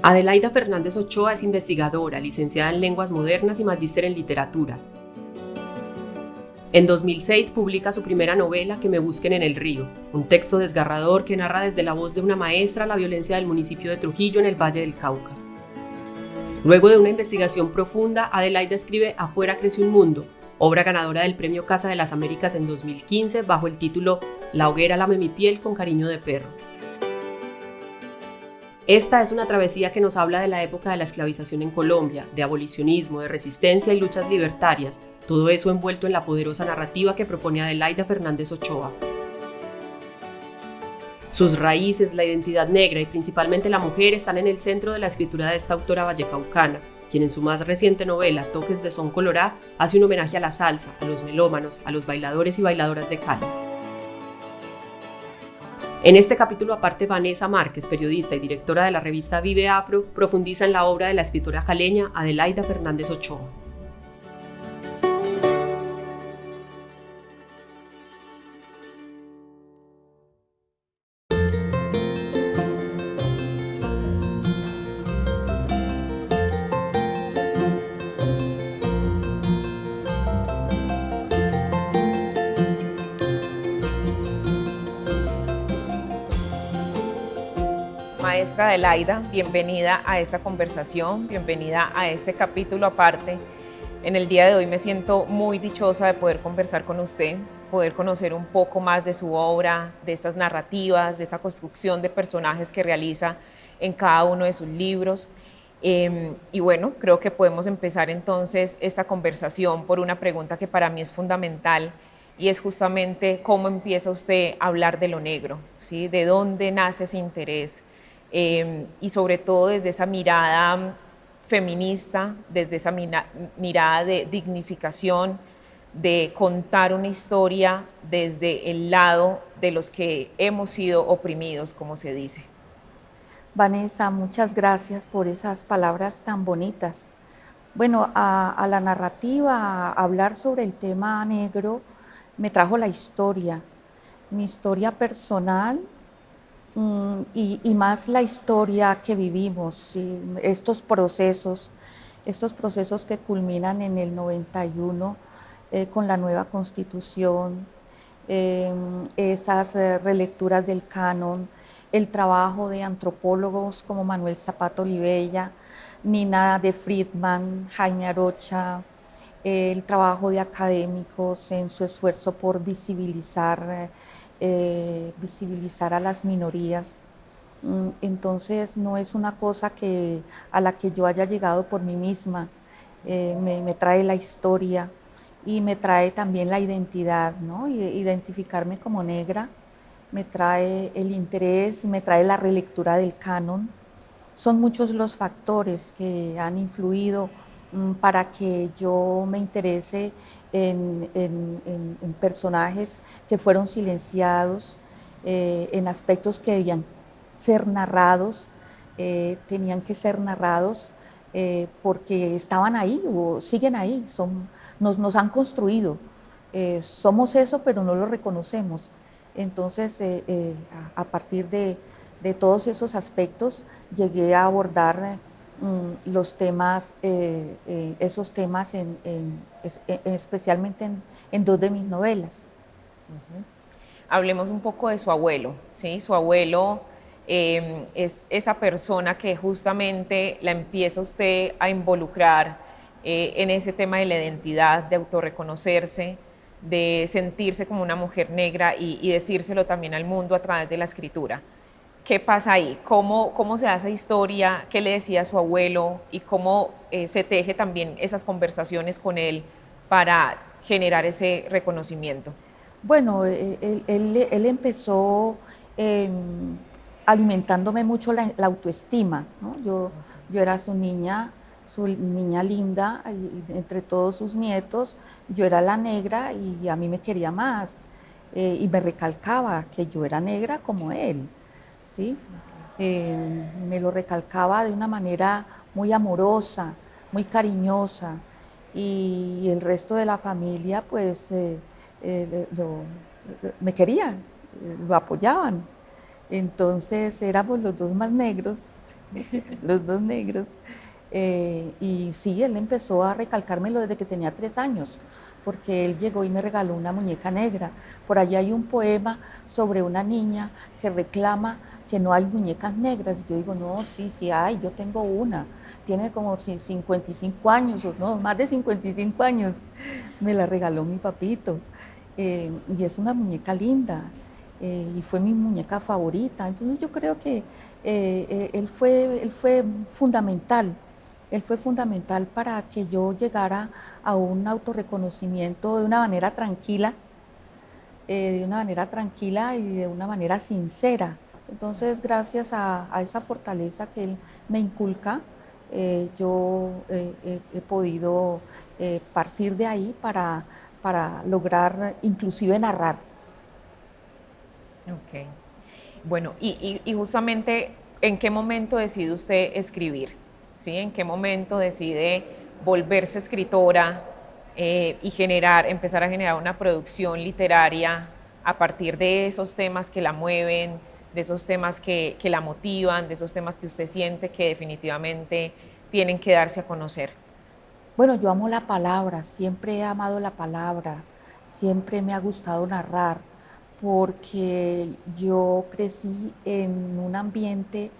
Adelaida Fernández Ochoa es investigadora, licenciada en Lenguas Modernas y magíster en Literatura. En 2006 publica su primera novela, Que me busquen en el río, un texto desgarrador que narra desde la voz de una maestra la violencia del municipio de Trujillo en el Valle del Cauca. Luego de una investigación profunda, Adelaida escribe Afuera crece un mundo, obra ganadora del Premio Casa de las Américas en 2015 bajo el título La hoguera lame mi piel con cariño de perro. Esta es una travesía que nos habla de la época de la esclavización en Colombia, de abolicionismo, de resistencia y luchas libertarias, todo eso envuelto en la poderosa narrativa que propone Adelaida Fernández Ochoa. Sus raíces, la identidad negra y principalmente la mujer están en el centro de la escritura de esta autora vallecaucana, quien en su más reciente novela, Toques de Son Colorá, hace un homenaje a la salsa, a los melómanos, a los bailadores y bailadoras de Cali. En este capítulo aparte, Vanessa Márquez, periodista y directora de la revista Vive Afro, profundiza en la obra de la escritora caleña Adelaida Fernández Ochoa. Maestra Adelaida, bienvenida a esta conversación, bienvenida a este capítulo aparte. En el día de hoy me siento muy dichosa de poder conversar con usted, poder conocer un poco más de su obra, de estas narrativas, de esa construcción de personajes que realiza en cada uno de sus libros. Y bueno, creo que podemos empezar entonces esta conversación por una pregunta que para mí es fundamental, y es justamente cómo empieza usted a hablar de lo negro, ¿sí? ¿De dónde nace ese interés? Y sobre todo desde esa mirada feminista, desde esa mirada de dignificación, de contar una historia desde el lado de los que hemos sido oprimidos, como se dice. Vanessa, muchas gracias por esas palabras tan bonitas. Bueno, a la narrativa, a hablar sobre el tema negro, me trajo la historia, mi historia personal, y más la historia que vivimos, ¿sí? Estos procesos que culminan en el 91 con la nueva Constitución, esas relecturas del canon, el trabajo de antropólogos como Manuel Zapata Olivella, Nina de Friedman, Jaime Arocha, el trabajo de académicos en su esfuerzo por visibilizar a las minorías. Entonces no es una cosa a la que yo haya llegado por mí misma, me trae la historia y me trae también la identidad, ¿no? Identificarme como negra, me trae el interés, me trae la relectura del canon. Son muchos los factores que han influido para que yo me interese en personajes que fueron silenciados, en aspectos que debían ser narrados, tenían que ser narrados porque estaban ahí o siguen ahí, nos han construido. Somos eso, pero no lo reconocemos. Entonces, a partir de todos esos aspectos, llegué a abordar los temas, esos temas especialmente en dos de mis novelas. Hablemos un poco de su abuelo, ¿sí? Su abuelo es esa persona que justamente la empieza usted a involucrar en ese tema de la identidad, de autorreconocerse, de sentirse como una mujer negra y decírselo también al mundo a través de la escritura. ¿Qué pasa ahí? ¿Cómo se da esa historia? ¿Qué le decía a su abuelo? ¿Y cómo se teje también esas conversaciones con él para generar ese reconocimiento? Bueno, él empezó alimentándome mucho la autoestima, ¿no? Yo era su niña linda, y entre todos sus nietos, yo era la negra y a mí me quería más, y me recalcaba que yo era negra como él, ¿sí? Me lo recalcaba de una manera muy amorosa, muy cariñosa, y el resto de la familia pues me querían, lo apoyaban. Entonces éramos los dos más negros, los dos negros. Y sí, él empezó a recalcármelo desde que tenía 3 años, porque él llegó y me regaló una muñeca negra. Por allá hay un poema sobre una niña que reclama que no hay muñecas negras. Yo digo, no, sí, sí hay, yo tengo una. Tiene como 55 años, o no, más de 55 años. Me la regaló mi papito. Y es una muñeca linda. Y fue mi muñeca favorita. Entonces yo creo que él fue fundamental. Él fue fundamental para que yo llegara a un autorreconocimiento de una manera tranquila y de una manera sincera. Entonces, gracias a esa fortaleza que él me inculca, yo he podido partir de ahí para lograr inclusive narrar. Ok. Bueno, y justamente, ¿en qué momento decide usted escribir? ¿Sí? ¿En qué momento decide volverse escritora y empezar a generar una producción literaria a partir de esos temas que la mueven, de esos temas que la motivan, de esos temas que usted siente que definitivamente tienen que darse a conocer? Bueno, yo amo la palabra, siempre he amado la palabra, siempre me ha gustado narrar, porque yo crecí en un ambiente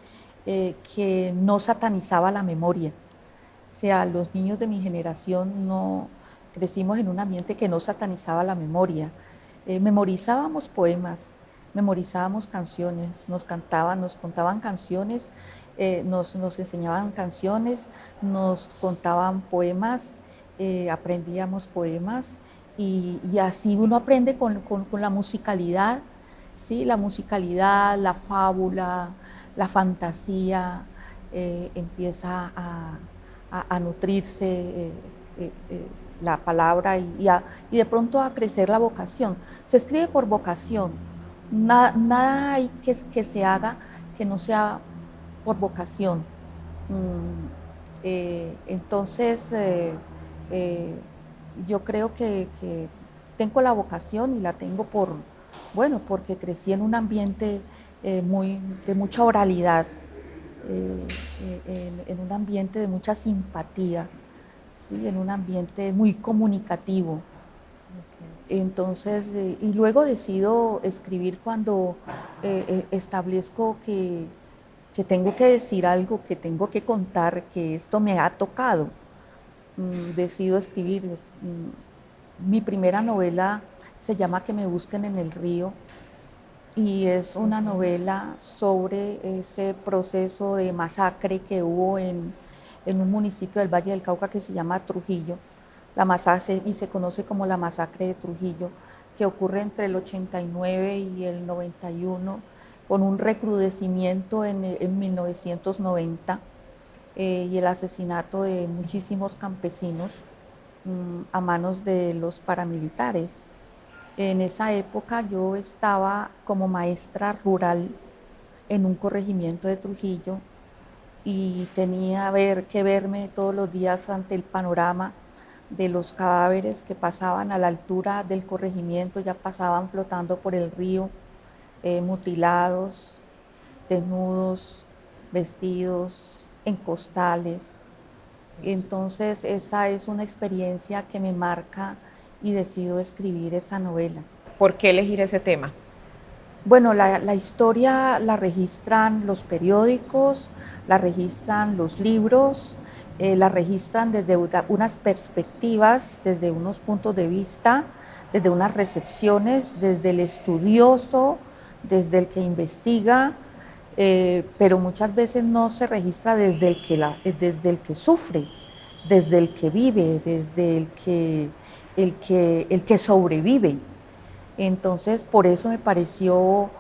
que no satanizaba la memoria. O sea, los niños de mi generación no crecimos en un ambiente que no satanizaba la memoria. Memorizábamos poemas, memorizábamos canciones, nos contaban canciones, nos enseñaban canciones, nos contaban poemas, aprendíamos poemas y así uno aprende con la musicalidad, ¿sí? La musicalidad, la fábula, la fantasía, empieza a nutrirse la palabra y de pronto a crecer la vocación. Se escribe por vocación, nada hay que se haga que no sea por vocación. Entonces, yo creo que tengo la vocación y la tengo bueno, porque crecí en un ambiente de mucha oralidad, en un ambiente de mucha simpatía, ¿sí? En un ambiente muy comunicativo. Entonces, y luego decido escribir cuando establezco que tengo que decir algo, que tengo que contar, que esto me ha tocado. Decido escribir. Mi primera novela se llama Que me busquen en el río y es una novela sobre ese proceso de masacre que hubo en un municipio del Valle del Cauca que se llama Trujillo, la masacre, y se conoce como la masacre de Trujillo, que ocurre entre el 89 y el 91, con un recrudecimiento en 1990 y el asesinato de muchísimos campesinos a manos de los paramilitares. En esa época yo estaba como maestra rural en un corregimiento de Trujillo y tenía que verme todos los días ante el panorama de los cadáveres que pasaban a la altura del corregimiento, ya pasaban flotando por el río, mutilados, desnudos, vestidos, en costales. Entonces esa es una experiencia que me marca y decido escribir esa novela. ¿Por qué elegir ese tema? Bueno, la historia la registran los periódicos, la registran los libros, la registran desde unas perspectivas, desde unos puntos de vista, desde unas recepciones, desde el estudioso, desde el que investiga, pero muchas veces no se registra desde desde el que sufre, desde el que vive, desde el que sobrevive. Entonces, por eso me pareció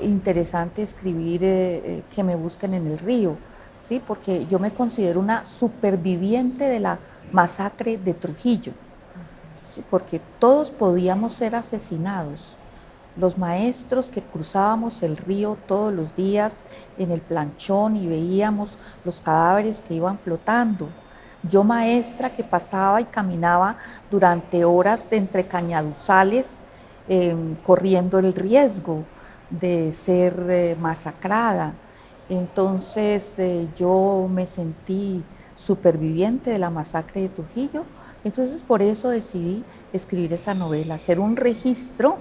interesante escribir Que me busquen en el río, ¿sí? Porque yo me considero una superviviente de la masacre de Trujillo, ¿sí? Porque todos podíamos ser asesinados. Los maestros que cruzábamos el río todos los días en el planchón y veíamos los cadáveres que iban flotando. Yo, maestra, que pasaba y caminaba durante horas entre cañaduzales, corriendo el riesgo. de ser masacrada. Entonces yo me sentí superviviente de la masacre de Trujillo, entonces por eso decidí escribir esa novela, hacer un registro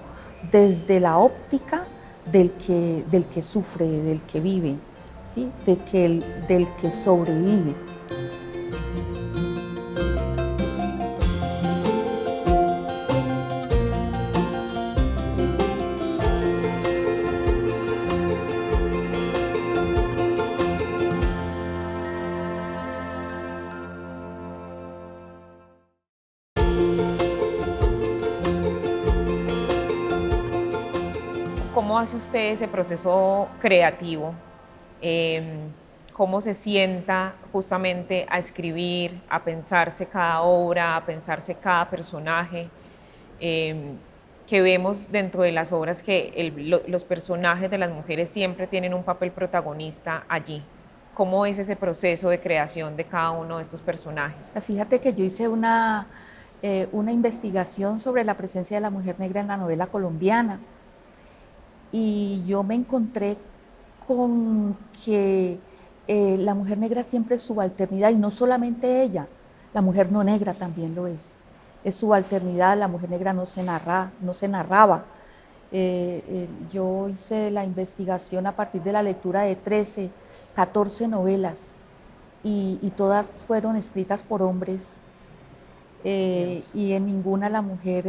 desde la óptica del que sufre, del que vive, ¿sí? Del que sobrevive. ¿Cómo hace usted ese proceso creativo? ¿Cómo se sienta justamente a escribir, a pensarse cada obra, a pensarse cada personaje? Que vemos dentro de las obras que los personajes de las mujeres siempre tienen un papel protagonista allí. ¿Cómo es ese proceso de creación de cada uno de estos personajes? Fíjate que yo hice una investigación sobre la presencia de la mujer negra en la novela colombiana y yo me encontré con que la mujer negra siempre es subalternidad, y no solamente ella, la mujer no negra también lo es subalternidad. La mujer negra no se narraba. Yo hice la investigación a partir de la lectura de 13, 14 novelas y todas fueron escritas por hombres, y en ninguna la mujer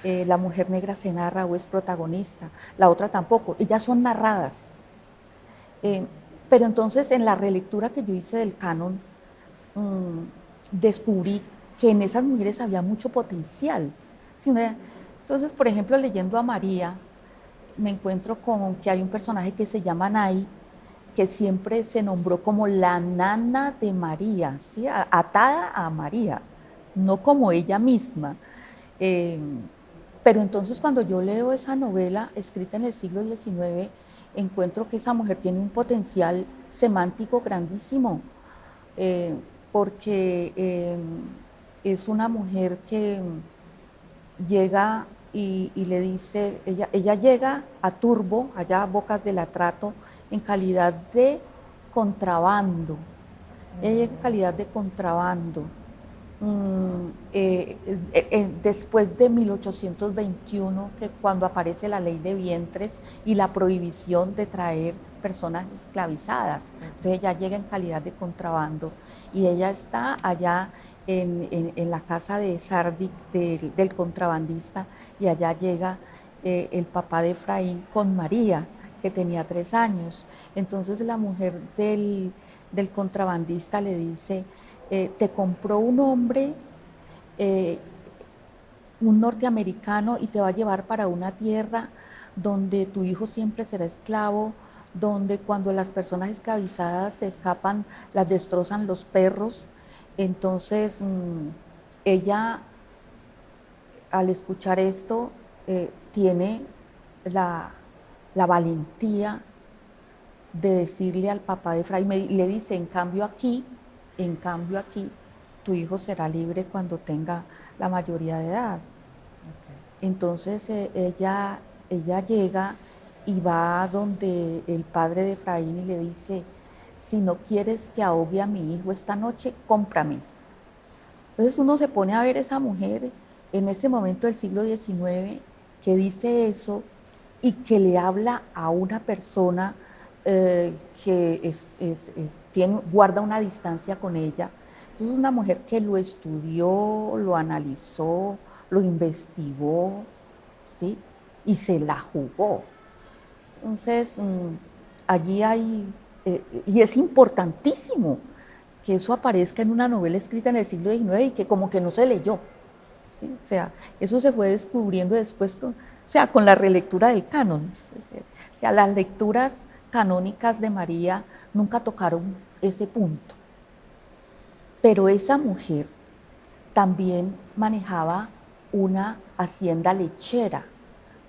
la mujer negra se narra o es protagonista, la otra tampoco, ellas son narradas. Pero entonces en la relectura que yo hice del canon, descubrí que en esas mujeres había mucho potencial. Entonces, por ejemplo, leyendo a María, me encuentro con que hay un personaje que se llama Nay, que siempre se nombró como la nana de María, ¿sí? Atada a María, no como ella misma. Pero entonces cuando yo leo esa novela escrita en el siglo XIX, encuentro que esa mujer tiene un potencial semántico grandísimo, porque es una mujer que llega y le dice, ella llega a Turbo, allá a Bocas del Atrato, en calidad de contrabando. Ella llega en calidad de contrabando. Después de 1821, que cuando aparece la ley de vientres y la prohibición de traer personas esclavizadas, entonces ella llega en calidad de contrabando y ella está allá en la casa de Sardic, del contrabandista, y allá llega el papá de Efraín con María, que tenía 3 años. Entonces la mujer del contrabandista le dice, te compró un hombre, un norteamericano, y te va a llevar para una tierra donde tu hijo siempre será esclavo, donde cuando las personas esclavizadas se escapan, las destrozan los perros. Entonces, ella, al escuchar esto, tiene la valentía de decirle al papá de Efraín, le dice, en cambio aquí, tu hijo será libre cuando tenga la mayoría de edad. Okay. Entonces ella llega y va donde el padre de Efraín y le dice, si no quieres que ahogue a mi hijo esta noche, cómprame. Entonces uno se pone a ver esa mujer en ese momento del siglo XIX que dice eso y que le habla a una persona que guarda una distancia con ella. Entonces es una mujer que lo estudió, lo analizó, lo investigó, ¿sí? Y se la jugó. Entonces, allí hay, y es importantísimo que eso aparezca en una novela escrita en el siglo XIX y que como que no se leyó, ¿sí? O sea, eso se fue descubriendo después con la relectura del canon. O sea, las lecturas canónicas de María nunca tocaron ese punto. Pero esa mujer también manejaba una hacienda lechera.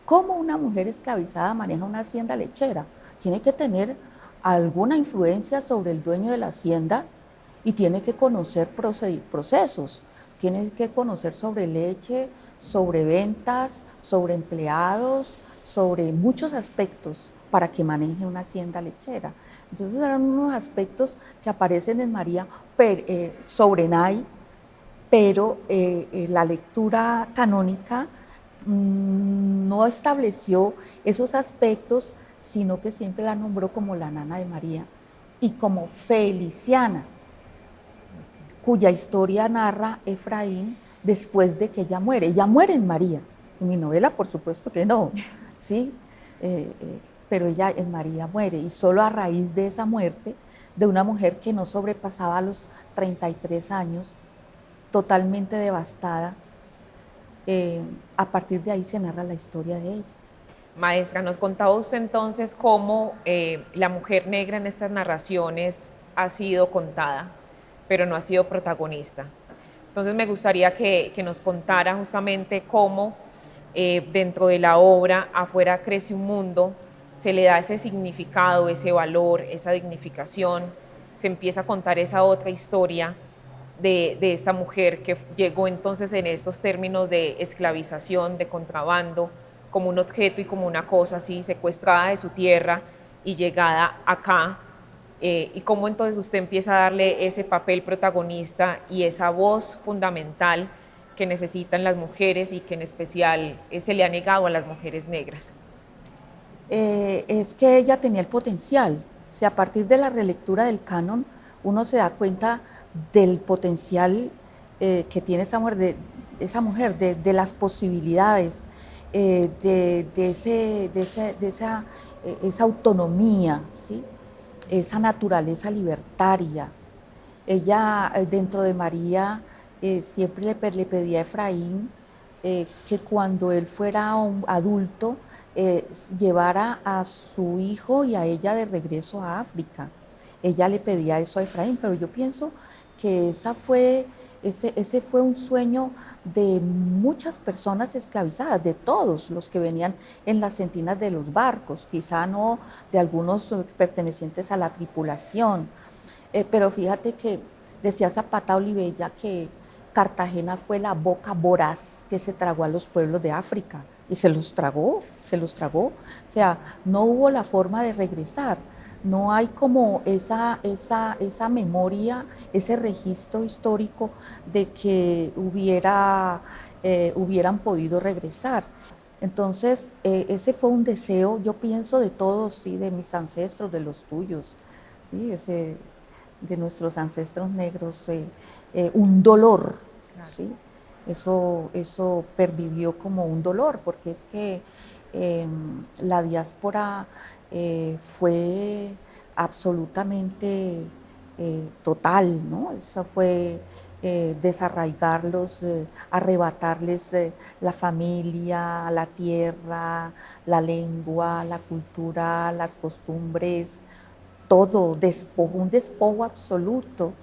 ¿Cómo una mujer esclavizada maneja una hacienda lechera? Tiene que tener alguna influencia sobre el dueño de la hacienda y tiene que conocer procesos. Tiene que conocer sobre leche, sobre ventas, sobre empleados, sobre muchos aspectos para que maneje una hacienda lechera. Entonces eran unos aspectos que aparecen en María sobre Nay, pero la lectura canónica no estableció esos aspectos, sino que siempre la nombró como la nana de María y como Feliciana, cuya historia narra Efraín después de que ella muere. Ella muere en María. En mi novela, por supuesto que no, ¿sí? Pero ella en María muere, y solo a raíz de esa muerte, de una mujer que no sobrepasaba los 33 años, totalmente devastada, a partir de ahí se narra la historia de ella. Maestra, nos contaba usted entonces cómo la mujer negra en estas narraciones ha sido contada, pero no ha sido protagonista. Entonces me gustaría que nos contara justamente cómo dentro de la obra Afuera crece un mundo se le da ese significado, ese valor, esa dignificación, se empieza a contar esa otra historia de esta mujer que llegó entonces en estos términos de esclavización, de contrabando, como un objeto y como una cosa así, secuestrada de su tierra y llegada acá, y cómo entonces usted empieza a darle ese papel protagonista y esa voz fundamental que necesitan las mujeres y que en especial se le ha negado a las mujeres negras. Es que ella tenía el potencial. O sea, a partir de la relectura del canon, uno se da cuenta del potencial que tiene esa mujer, de las posibilidades, esa autonomía, ¿sí? Esa naturaleza libertaria. Ella, dentro de María, siempre le pedía a Efraín que cuando él fuera un adulto, llevara a su hijo y a ella de regreso a África. Ella le pedía eso a Efraín, pero yo pienso que ese fue un sueño de muchas personas esclavizadas, de todos los que venían en las sentinas de los barcos, quizá no de algunos pertenecientes a la tripulación, pero fíjate que decía Zapata Olivella que Cartagena fue la boca voraz que se tragó a los pueblos de África, y se los tragó, se los tragó. O sea, no hubo la forma de regresar, no hay como esa memoria, ese registro histórico de que hubieran podido regresar. Entonces, ese fue un deseo, yo pienso, de todos, ¿sí? De mis ancestros, de los tuyos, ¿sí? De nuestros ancestros negros, un dolor, claro. ¿Sí? Eso pervivió como un dolor, porque es que la diáspora fue absolutamente total, ¿no? Eso fue desarraigarlos, arrebatarles la familia, la tierra, la lengua, la cultura, las costumbres, todo, un despojo absoluto.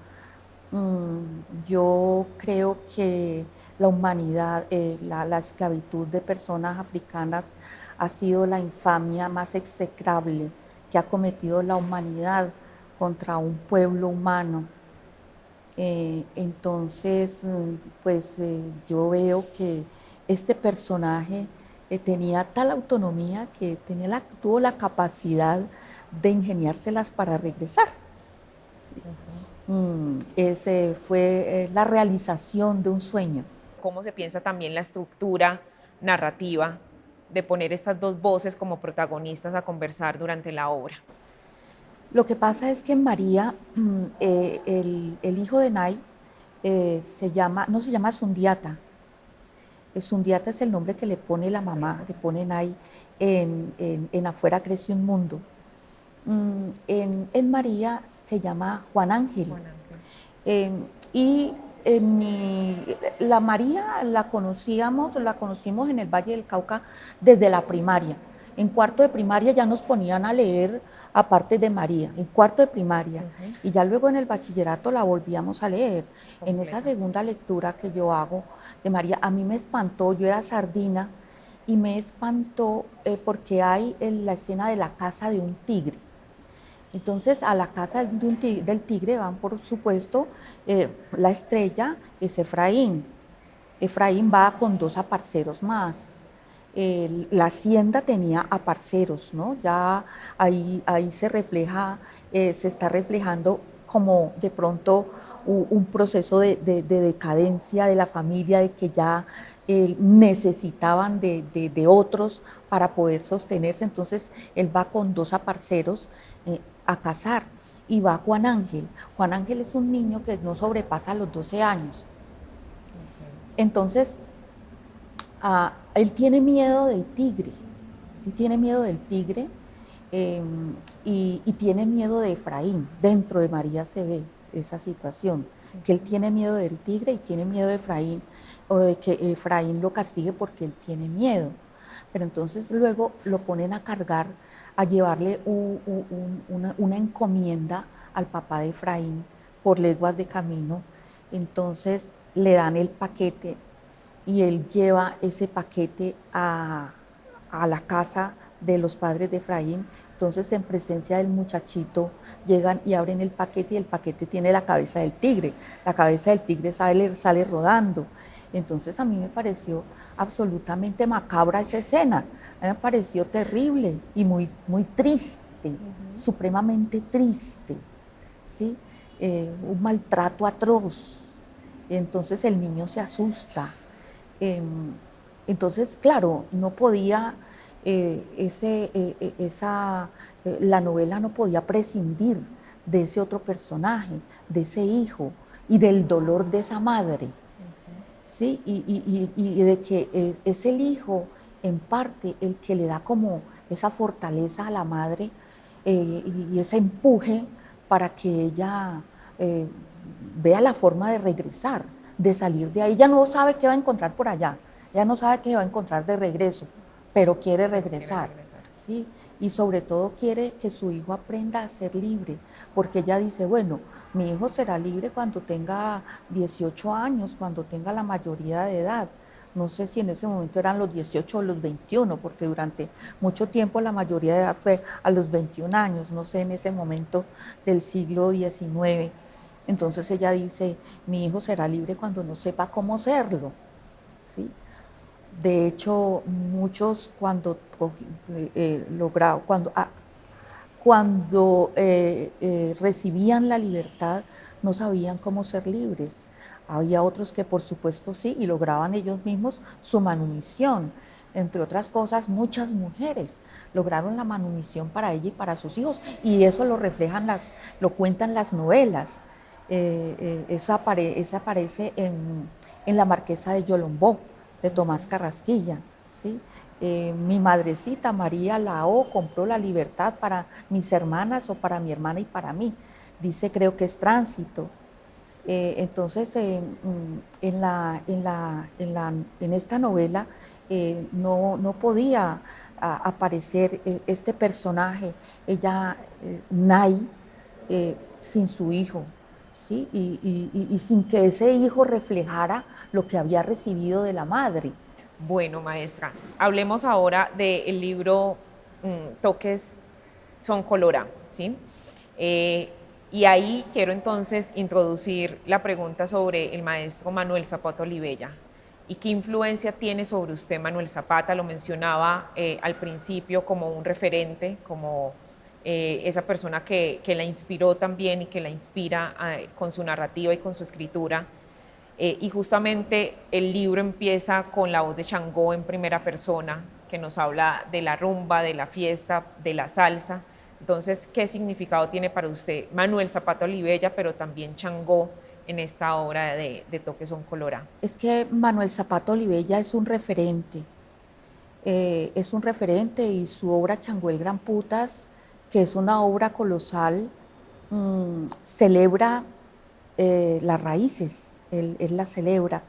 Yo creo que la humanidad, la esclavitud de personas africanas ha sido la infamia más execrable que ha cometido la humanidad contra un pueblo humano. Entonces, pues yo veo que este personaje tenía tal autonomía que tuvo la capacidad de ingeniárselas para regresar. Ese fue la realización de un sueño. ¿Cómo se piensa también la estructura narrativa de poner estas dos voces como protagonistas a conversar durante la obra? Lo que pasa es que en María, el hijo de Nay no se llama Sundiata. Sundiata es el nombre que le pone la mamá, le pone Nay en Afuera crece un mundo. En María se llama Juan Ángel. Y la María la conocimos en el Valle del Cauca desde la primaria. En cuarto de primaria ya nos ponían a leer aparte de María, en cuarto de primaria. Y ya luego en el bachillerato la volvíamos a leer. En esa segunda lectura que yo hago de María, a mí me espantó, yo era sardina, y me espantó porque hay en la escena de la casa de un tigre. Entonces, a la casa del tigre van, por supuesto, la estrella es Efraín. Efraín va con dos aparceros más. la hacienda tenía aparceros, ¿no? Ya ahí se refleja, se está reflejando como de pronto un proceso de decadencia de la familia, de que ya necesitaban de otros para poder sostenerse. Entonces él va con 2 aparceros a cazar y va Juan Ángel. Juan Ángel es un niño que no sobrepasa los 12 años. Entonces, él tiene miedo del tigre, y tiene miedo de Efraín. Dentro de María se ve esa situación, que él tiene miedo del tigre y tiene miedo de Efraín, o de que Efraín lo castigue porque él tiene miedo. Pero entonces luego lo ponen a cargar, a llevarle una encomienda al papá de Efraín por leguas de camino. Entonces le dan el paquete y él lleva ese paquete a la casa de los padres de Efraín. Entonces, en presencia del muchachito, llegan y abren el paquete y el paquete tiene la cabeza del tigre. La cabeza del tigre sale rodando. Entonces, a mí me pareció absolutamente macabra esa escena. A mí me pareció terrible y muy, muy triste, supremamente triste, ¿sí? Un maltrato atroz. Entonces, el niño se asusta. Entonces, claro, no podía, la novela no podía prescindir de ese otro personaje, de ese hijo y del dolor de esa madre, ¿sí? Y de que es el hijo, en parte, el que le da como esa fortaleza a la madre, y ese empuje para que ella vea la forma de regresar, de salir de ahí. Ella no sabe qué va a encontrar por allá, ella no sabe qué va a encontrar de regreso, pero quiere regresar, ¿sí? Y sobre todo quiere que su hijo aprenda a ser libre, porque ella dice, bueno, mi hijo será libre cuando tenga 18 años, cuando tenga la mayoría de edad. No sé si en ese momento eran los 18 o los 21, porque durante mucho tiempo la mayoría de edad fue a los 21 años, no sé, en ese momento del siglo XIX. Entonces ella dice, mi hijo será libre cuando no sepa cómo serlo, ¿sí? De hecho, muchos cuando recibían la libertad no sabían cómo ser libres. Había otros que por supuesto sí, y lograban ellos mismos su manumisión. Entre otras cosas, muchas mujeres lograron la manumisión para ella y para sus hijos, y eso lo cuentan las novelas. Eso aparece en La Marquesa de Yolombó, de Tomás Carrasquilla, ¿sí? Mi madrecita María Lao compró la libertad para mis hermanas o para mi hermana y para mí. Dice, creo que es Tránsito. Entonces, en esta novela no podía aparecer este personaje, ella, Nay, sin su hijo, ¿sí? Y sin que ese hijo reflejara lo que había recibido de la madre. Bueno, maestra, hablemos ahora del libro Toques son colora, ¿sí? Y ahí quiero entonces introducir la pregunta sobre el maestro Manuel Zapata Olivella. ¿Y qué influencia tiene sobre usted Manuel Zapata? Lo mencionaba al principio como un referente, como esa persona que la inspiró también y que la inspira con su narrativa y con su escritura. Y justamente el libro empieza con la voz de Changó en primera persona, que nos habla de la rumba, de la fiesta, de la salsa. Entonces, ¿qué significado tiene para usted Manuel Zapata Olivella, pero también Changó en esta obra de Toques son colora? Es que Manuel Zapata Olivella es un referente, y su obra Changó el Gran Putas, que es una obra colosal, celebra las raíces, él las celebra,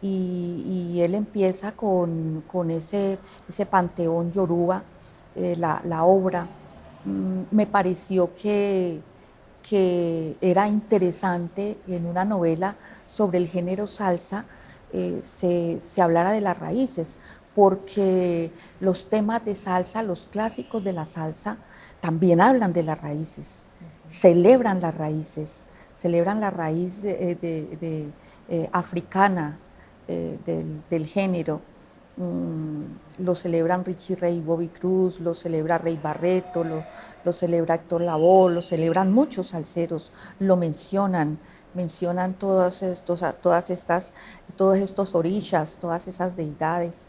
y él empieza con ese panteón yoruba, la obra. Me pareció que era interesante en una novela sobre el género salsa, se hablara de las raíces, porque los temas de salsa, los clásicos de la salsa, también hablan de las raíces, celebran las raíces, celebran la raíz africana del género. Lo celebran Richie Ray y Bobby Cruz, lo celebra Rey Barreto, lo celebra Héctor Lavoe, lo celebran muchos salseros, lo mencionan todos estos orishas, todas esas deidades.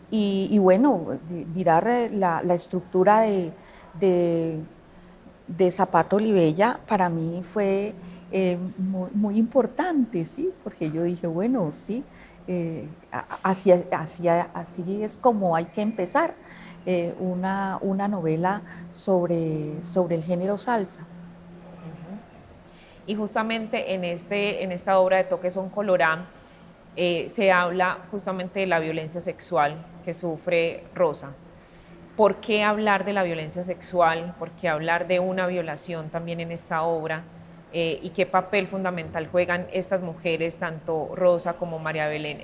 Y bueno, mirar la estructura de Zapato Olivella para mí fue muy importante, ¿sí? Porque yo dije, bueno, sí, así es como hay que empezar una novela sobre el género salsa. Y justamente en esta obra de Toque Son Colorá se habla justamente de la violencia sexual que sufre Rosa. ¿Por qué hablar de la violencia sexual? ¿Por qué hablar de una violación también en esta obra? ¿Y qué papel fundamental juegan estas mujeres, tanto Rosa como María Belén,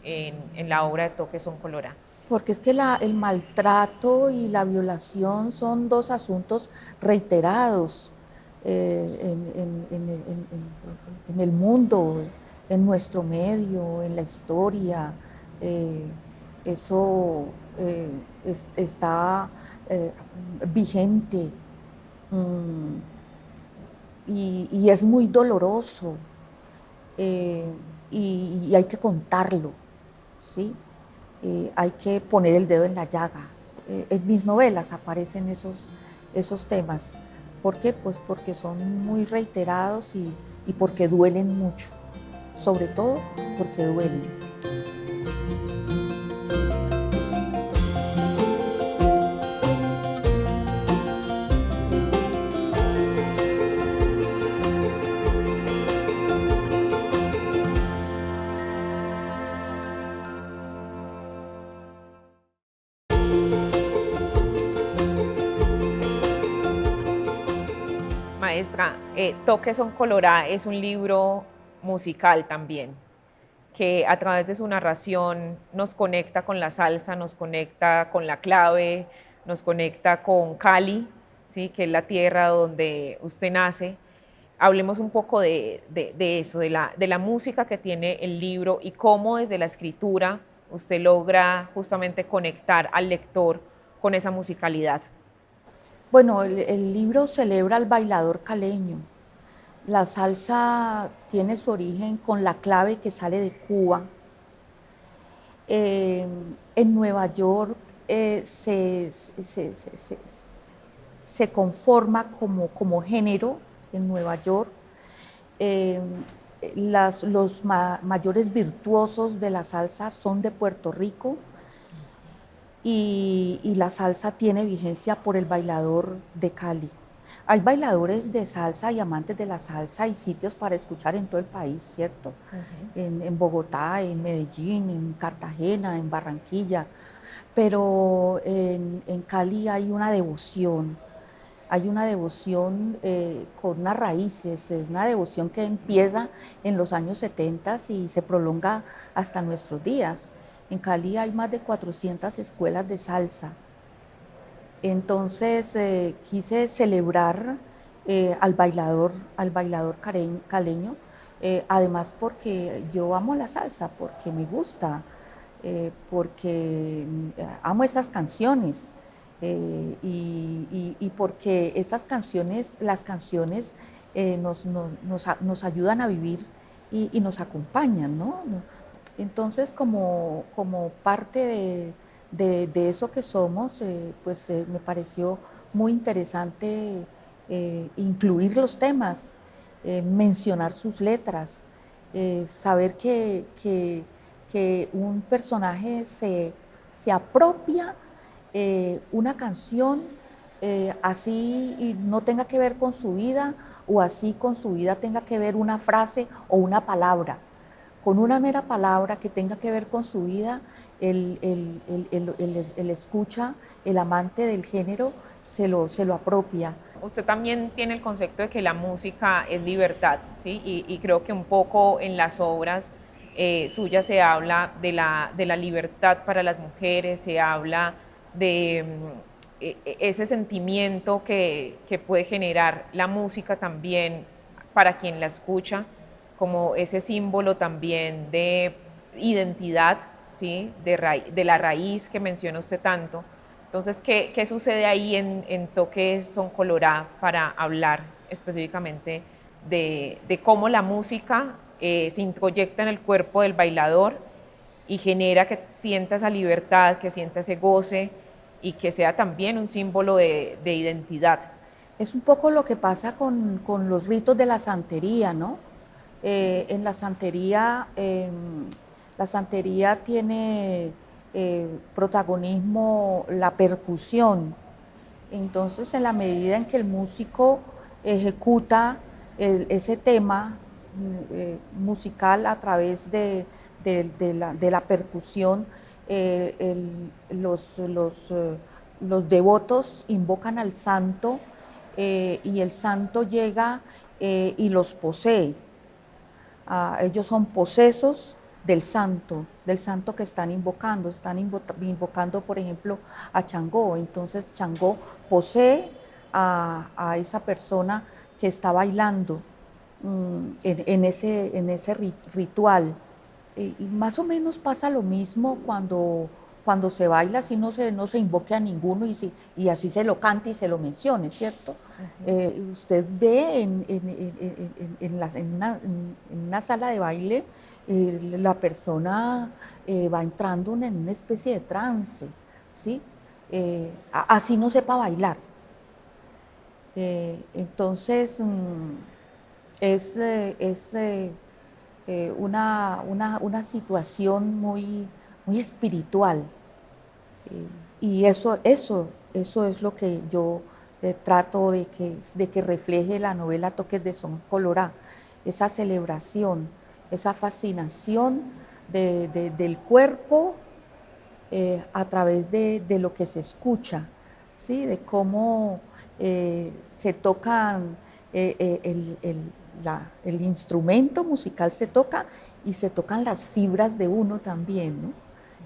en la obra de Toque Son Colorá? Porque es que el maltrato y la violación son dos asuntos reiterados en el mundo, en nuestro medio, en la historia. Eh, eso está vigente mm, y es muy doloroso eh, y hay que contarlo, ¿sí? Hay que poner el dedo en la llaga. En mis novelas aparecen esos temas. ¿Por qué? Pues porque son muy reiterados y porque duelen mucho. Sobre todo porque duelen. Maestra, Toque Son Colorá es un libro musical también, que a través de su narración nos conecta con la salsa, nos conecta con la clave, nos conecta con Cali, ¿sí? Que es la tierra donde usted nace. Hablemos un poco de eso, de la música que tiene el libro y cómo desde la escritura usted logra justamente conectar al lector con esa musicalidad. Bueno, el libro celebra al bailador caleño. La salsa tiene su origen con la clave que sale de Cuba. Eh, en Nueva York se conforma como género en Nueva York. Eh, los mayores virtuosos de la salsa son de Puerto Rico y la salsa tiene vigencia por el bailador de Cali. Hay bailadores de salsa y amantes de la salsa y sitios para escuchar en todo el país, ¿cierto? En Bogotá, en Medellín, en Cartagena, en Barranquilla, pero en Cali hay una devoción con unas raíces, es una devoción que empieza en los años 70 y se prolonga hasta nuestros días. En Cali hay más de 400 escuelas de salsa. Entonces quise celebrar al bailador caleño, además porque yo amo la salsa, porque me gusta, porque amo esas canciones y porque esas canciones, las canciones nos ayudan a vivir y nos acompañan, ¿no? Entonces, como parte de eso que somos, pues me pareció muy interesante incluir los temas, mencionar sus letras, saber que un personaje se apropia una canción así y no tenga que ver con su vida o así con su vida tenga que ver una frase o una palabra. Con una mera palabra que tenga que ver con su vida, el escucha, el amante del género, se lo apropia. Usted también tiene el concepto de que la música es libertad, ¿sí? Y creo que un poco en las obras suyas se habla de la libertad para las mujeres, se habla de ese sentimiento que puede generar la música también para quien la escucha, como ese símbolo también de identidad, ¿sí? De la raíz que menciona usted tanto. Entonces, ¿qué sucede ahí en Toques Son Colorá para hablar específicamente de cómo la música se introyecta en el cuerpo del bailador y genera que sienta esa libertad, que sienta ese goce y que sea también un símbolo de identidad? Es un poco lo que pasa con los ritos de la santería, ¿no? En la santería tiene protagonismo la percusión. Entonces, en la medida en que el músico ejecuta ese tema musical a través de la percusión, los devotos invocan al santo y el santo llega y los posee. Ellos son posesos del santo que están invocando, por ejemplo, a Changó. Entonces Changó posee a esa persona que está bailando en ese ritual. Y más o menos pasa lo mismo cuando se baila, así no se invoque a ninguno y así se lo cante y se lo mencione, ¿cierto? Usted ve en una sala de baile, la persona va entrando en una especie de trance, ¿sí? Así no sepa bailar. Entonces, es una situación muy espiritual. Y eso es lo que yo trato de que refleje la novela Toques de Son Colorá, esa celebración, esa fascinación del cuerpo a través de lo que se escucha, ¿sí? De cómo se tocan el instrumento musical se toca y se tocan las fibras de uno también, ¿no?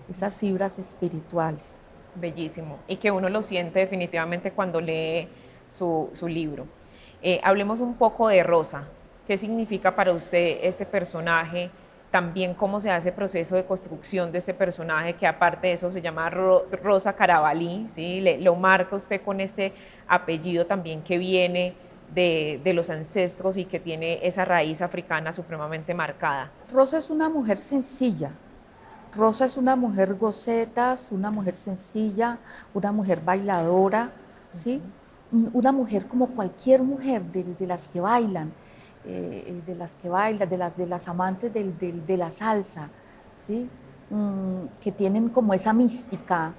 Esas fibras espirituales. Bellísimo, y que uno lo siente definitivamente cuando lee su libro. Hablemos un poco de Rosa. ¿Qué significa para usted este personaje? También cómo se hace el proceso de construcción de ese personaje, que aparte de eso se llama Rosa Carabalí, ¿sí? Lo marca usted con este apellido también que viene de los ancestros y que tiene esa raíz africana supremamente marcada. Rosa es una mujer sencilla. Rosa es una mujer gocetas, una mujer sencilla, una mujer bailadora, ¿sí? Una mujer como cualquier mujer de las que bailan, de las amantes de la salsa, ¿sí? Que tienen como esa mística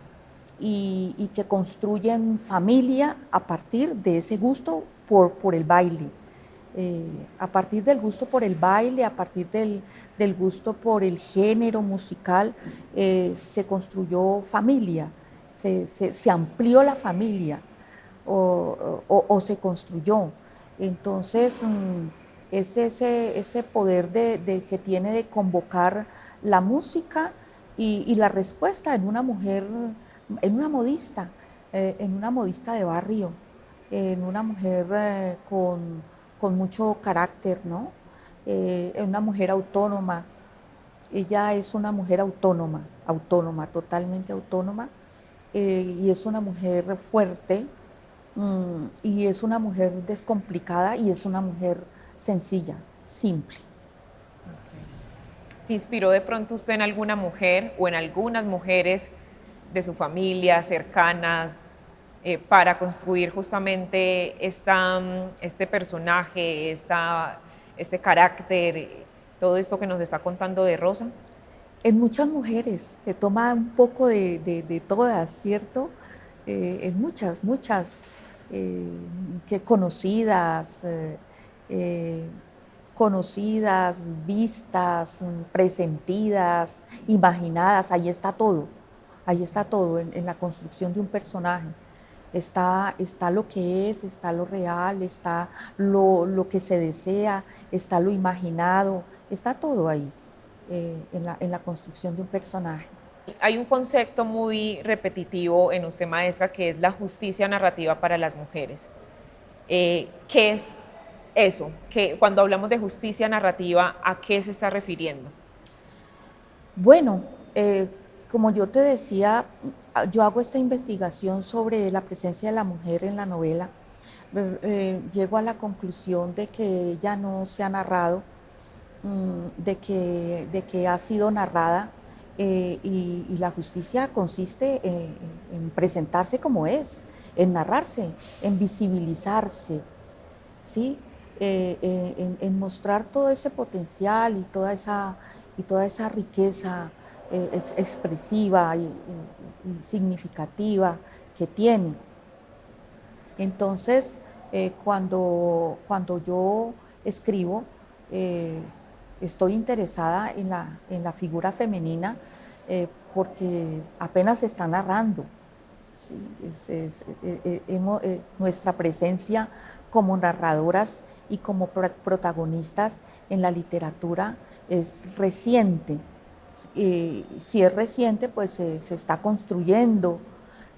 y que construyen familia a partir de ese gusto por el baile. A partir del gusto por el baile, a partir del gusto por el género musical, se construyó familia, se amplió la familia o se construyó. Entonces, es ese poder que tiene de convocar la música y la respuesta en una mujer, en una modista de barrio, en una mujer con mucho carácter, ¿no? Una mujer autónoma. Ella es una mujer autónoma, totalmente autónoma, y es una mujer fuerte, y es una mujer descomplicada, y es una mujer sencilla, simple. ¿Se inspiró de pronto usted en alguna mujer o en algunas mujeres de su familia, cercanas, para construir justamente este personaje, este carácter, todo esto que nos está contando de Rosa? En muchas mujeres se toma un poco de todas, ¿cierto? En muchas que conocidas, vistas, presentidas, imaginadas, ahí está todo en la construcción de un personaje. Está lo que es, está lo real, está lo que se desea, está lo imaginado, está todo ahí en la construcción de un personaje. Hay un concepto muy repetitivo en usted, maestra, que es la justicia narrativa para las mujeres. ¿Qué es eso? Cuando hablamos de justicia narrativa, ¿a qué se está refiriendo? Bueno, Como yo te decía, yo hago esta investigación sobre la presencia de la mujer en la novela. Llego a la conclusión de que ella no se ha narrado, de que ha sido narrada, y la justicia consiste en presentarse como es, en narrarse, en visibilizarse, ¿sí? En mostrar todo ese potencial y toda esa riqueza expresiva y significativa que tiene. Entonces, cuando yo escribo, eh, estoy interesada en la figura femenina, porque apenas se está narrando. Sí, nuestra presencia como narradoras y como protagonistas en la literatura es reciente. Si es reciente, pues se está construyendo,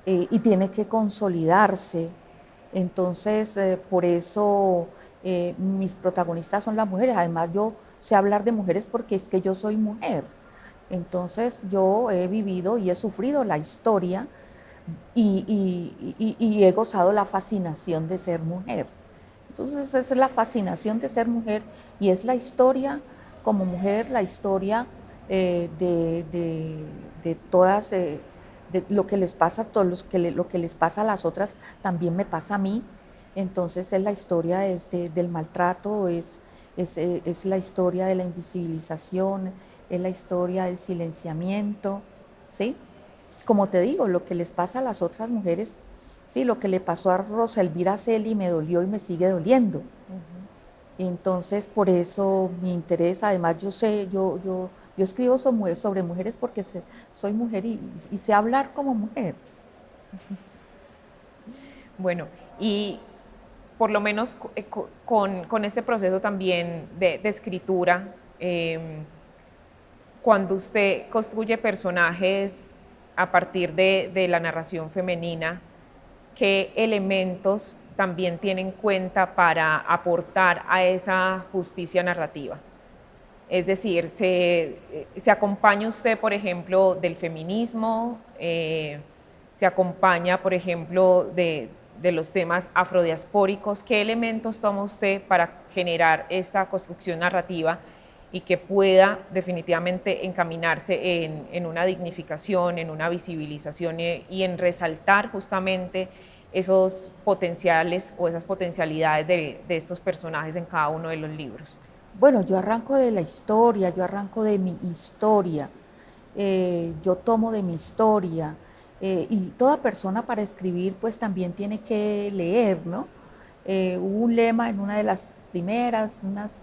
y tiene que consolidarse. Entonces, por eso mis protagonistas son las mujeres. Además, yo sé hablar de mujeres porque es que yo soy mujer. Entonces, yo he vivido y he sufrido la historia y he gozado la fascinación de ser mujer. Entonces, esa es la fascinación de ser mujer y es la historia como mujer, la historia de todas, de lo que les pasa a todos, lo que les pasa a las otras también me pasa a mí. Entonces, es la historia del maltrato, es la historia de la invisibilización, es la historia del silenciamiento, ¿sí? Como te digo, lo que les pasa a las otras mujeres, sí, lo que le pasó a Rosa Elvira Celi me dolió y me sigue doliendo. Entonces, por eso mi interés, además yo escribo sobre mujeres porque soy mujer y sé hablar como mujer. Bueno, y por lo menos con este proceso también de escritura, cuando usted construye personajes a partir de la narración femenina, ¿qué elementos también tiene en cuenta para aportar a esa justicia narrativa? Es decir, ¿se acompaña usted, por ejemplo, del feminismo? ¿Se acompaña, por ejemplo, de los temas afrodiaspóricos? ¿Qué elementos toma usted para generar esta construcción narrativa y que pueda definitivamente encaminarse en una dignificación, en una visibilización y en resaltar justamente esos potenciales o esas potencialidades de estos personajes en cada uno de los libros? Bueno, yo arranco de la historia, yo arranco de mi historia, yo tomo de mi historia, y toda persona para escribir pues también tiene que leer, ¿no? Hubo un lema en una de las unas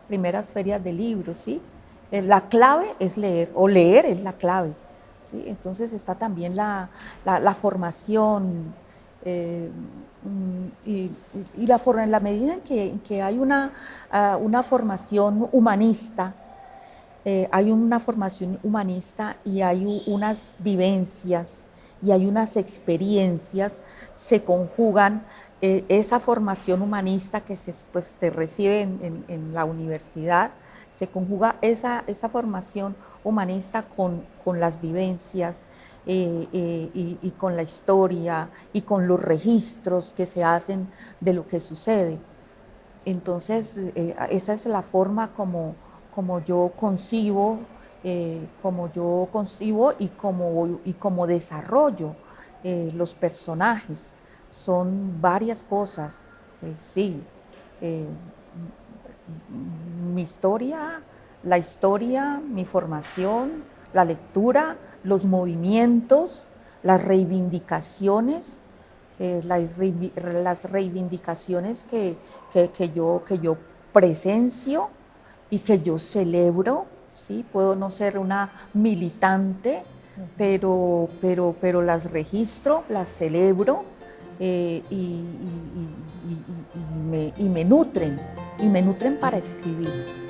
primeras ferias de libros, ¿sí? La clave es leer, o leer es la clave, ¿sí? Entonces está también la formación, y la forma, en la medida en que hay una formación humanista, hay una formación humanista y hay unas vivencias y hay unas experiencias, se conjugan esa formación humanista que pues, se recibe en la universidad, se conjuga esa formación humanista con las vivencias, y con la historia y con los registros que se hacen de lo que sucede. Entonces, esa es la forma como yo concibo, y como desarrollo los personajes. Son varias cosas, sí. Mi historia, la historia, mi formación, la lectura, los movimientos, las reivindicaciones, las reivindicaciones que yo presencio y que yo celebro, ¿sí? Puedo no ser una militante, pero las registro, las celebro, y me nutren para escribir.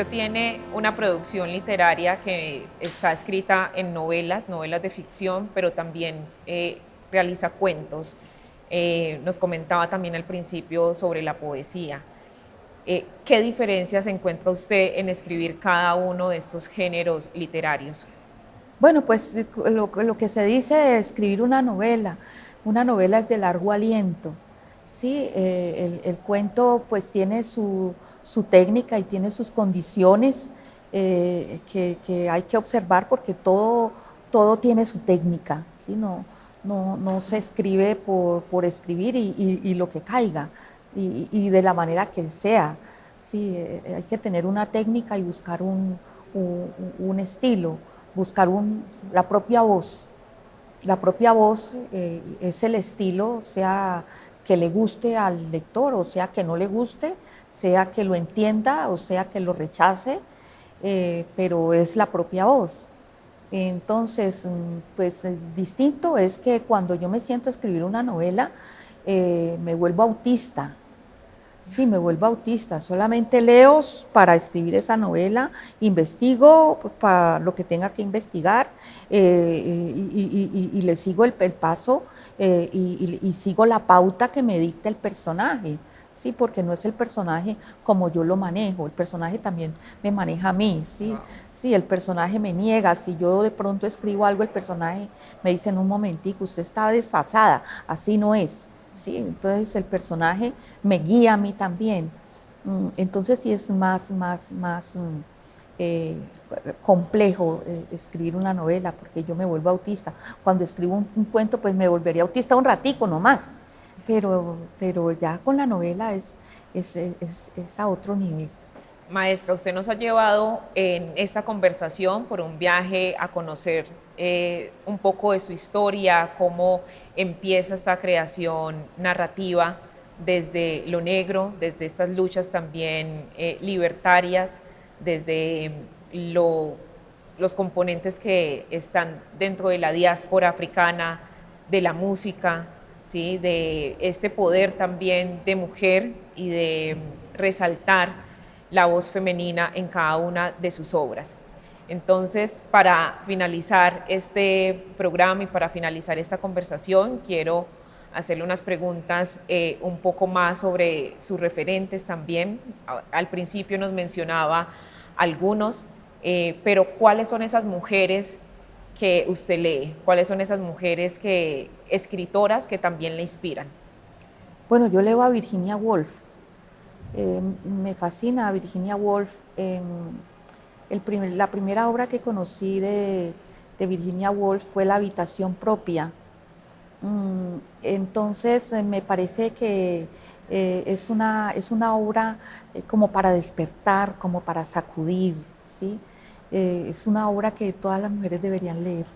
usted tiene una producción literaria que está escrita en novelas de ficción, pero también realiza cuentos. Nos comentaba también al principio sobre la poesía. ¿Qué diferencias encuentra usted en escribir cada uno de estos géneros literarios? Bueno, pues lo que se dice de escribir una novela es de largo aliento, ¿sí? El cuento pues tiene su técnica y tiene sus condiciones que hay que observar porque todo tiene su técnica, ¿sí? No se escribe por escribir y lo que caiga y de la manera que sea, ¿sí? Hay que tener una técnica y buscar un estilo, buscar la propia voz. La propia voz es el estilo, sea que le guste al lector, o sea que no le guste, sea que lo entienda, o sea que lo rechace, pero es la propia voz. Entonces, pues distinto es que cuando yo me siento a escribir una novela, me vuelvo autista. Sí, me vuelvo autista, solamente leo para escribir esa novela, investigo para lo que tenga que investigar y le sigo el paso y sigo la pauta que me dicta el personaje, sí, porque no es el personaje como yo lo manejo, el personaje también me maneja a mí, sí, sí, el personaje me niega, si yo de pronto escribo algo, el personaje me dice en un momentico, usted está desfasada, así no es. Sí, entonces el personaje me guía a mí también. Entonces sí es más complejo escribir una novela porque yo me vuelvo autista. Cuando escribo un cuento pues me volvería autista un ratico nomás, pero ya con la novela es a otro nivel. Maestra, usted nos ha llevado en esta conversación por un viaje a conocer un poco de su historia, cómo empieza esta creación narrativa desde lo negro, desde estas luchas también libertarias, desde los componentes que están dentro de la diáspora africana, de la música, ¿sí? De este poder también de mujer y de resaltar la voz femenina en cada una de sus obras. Entonces, para finalizar este programa y para finalizar esta conversación, quiero hacerle unas preguntas un poco más sobre sus referentes también. Al principio nos mencionaba algunos, pero ¿cuáles son esas mujeres que usted lee? ¿Cuáles son esas mujeres escritoras que también le inspiran? Bueno, yo leo a Virginia Woolf. Me fascina Virginia Woolf. La primera obra que conocí de Virginia Woolf fue La habitación propia. Entonces me parece que es una obra como para despertar, como para sacudir, ¿sí? Es una obra que todas las mujeres deberían leer,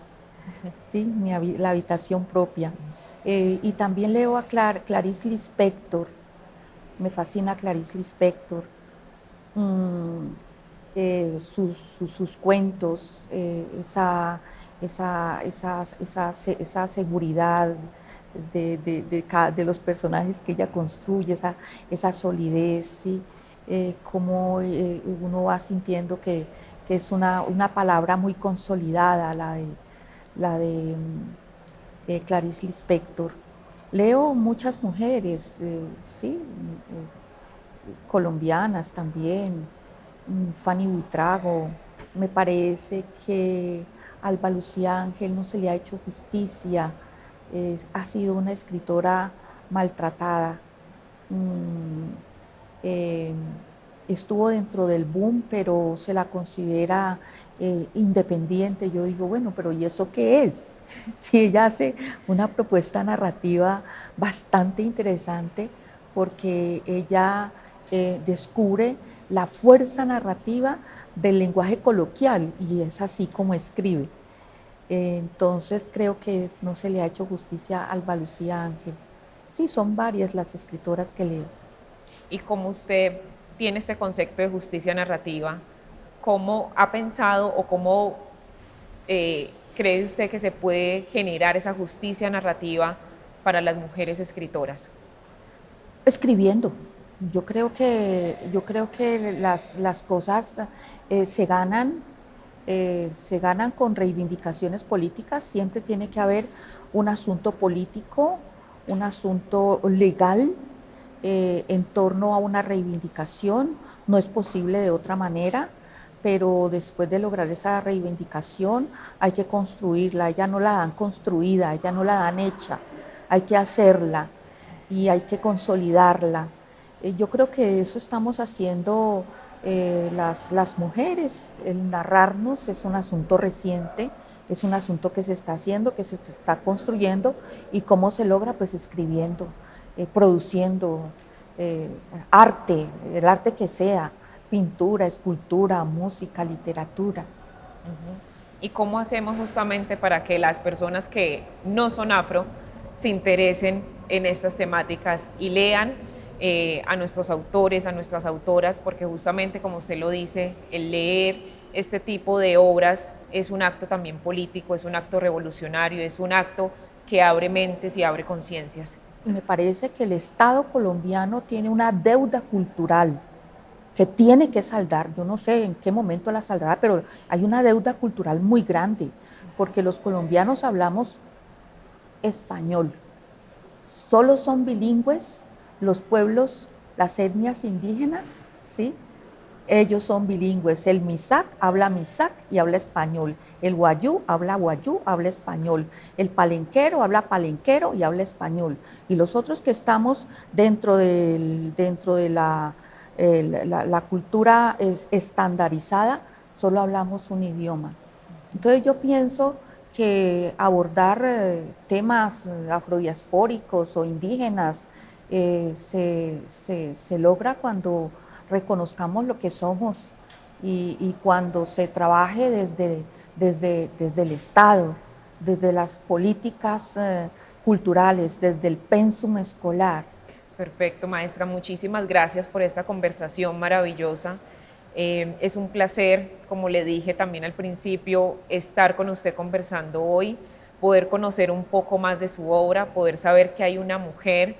¿sí? La habitación propia. Y también leo a Clarice Lispector. Me fascina Clarice Lispector, sus cuentos, esa seguridad de los personajes que ella construye, esa solidez, ¿sí? Como uno va sintiendo que es una palabra muy consolidada, la de Clarice Lispector. Leo muchas mujeres, sí, colombianas también, Fanny Buitrago. Me parece que Alba Lucía Ángel no se le ha hecho justicia, ha sido una escritora maltratada. Eh, Estuvo dentro del boom, pero se la considera independiente. Yo digo, bueno, pero ¿y eso qué es? Si ella hace una propuesta narrativa bastante interesante, porque ella descubre la fuerza narrativa del lenguaje coloquial y es así como escribe. Entonces creo que no se le ha hecho justicia a Alba Lucía Ángel. Sí, son varias las escritoras que leo. Y como usted tiene este concepto de justicia narrativa, ¿cómo ha pensado o cómo cree usted que se puede generar esa justicia narrativa para las mujeres escritoras? Escribiendo, Yo creo que las cosas se ganan con reivindicaciones políticas. Siempre tiene que haber un asunto político, un asunto legal en torno a una reivindicación. No es posible de otra manera, pero después de lograr esa reivindicación hay que construirla. Ella no la dan construida, ella no la dan hecha, hay que hacerla y hay que consolidarla. Yo creo que eso estamos haciendo las mujeres. El narrarnos es un asunto reciente, es un asunto que se está haciendo, que se está construyendo. ¿Y cómo se logra? Pues escribiendo, produciendo eh, arte, el arte que sea, pintura, escultura, música, literatura. ¿Y cómo hacemos justamente para que las personas que no son afro se interesen en estas temáticas y lean a nuestros autores, a nuestras autoras? Porque justamente, como usted lo dice, el leer este tipo de obras es un acto también político, es un acto revolucionario, es un acto que abre mentes y abre conciencias. Me parece que el Estado colombiano tiene una deuda cultural que tiene que saldar. Yo no sé en qué momento la saldrá, pero hay una deuda cultural muy grande, porque los colombianos hablamos español. Solo son bilingües los pueblos, las etnias indígenas, ¿sí? Ellos son bilingües. El Misak habla Misak y habla español. El Wayú, habla español. El Palenquero habla palenquero y habla español. Y los otros que estamos dentro de la cultura estandarizada, solo hablamos un idioma. Entonces yo pienso que abordar temas afrodiaspóricos o indígenas se logra cuando reconozcamos lo que somos y cuando se trabaje desde el Estado, desde las políticas culturales, desde el pénsum escolar. Perfecto, maestra. Muchísimas gracias por esta conversación maravillosa. Es un placer, como le dije también al principio, estar con usted conversando hoy, poder conocer un poco más de su obra, poder saber que hay una mujer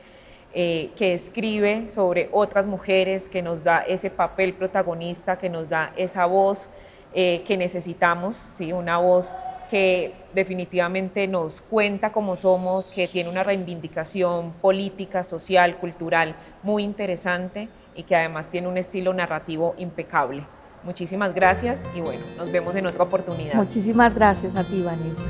que escribe sobre otras mujeres, que nos da ese papel protagonista, que nos da esa voz que necesitamos, ¿sí? Una voz que definitivamente nos cuenta cómo somos, que tiene una reivindicación política, social, cultural muy interesante y que además tiene un estilo narrativo impecable. Muchísimas gracias y bueno, nos vemos en otra oportunidad. Muchísimas gracias a ti, Vanessa.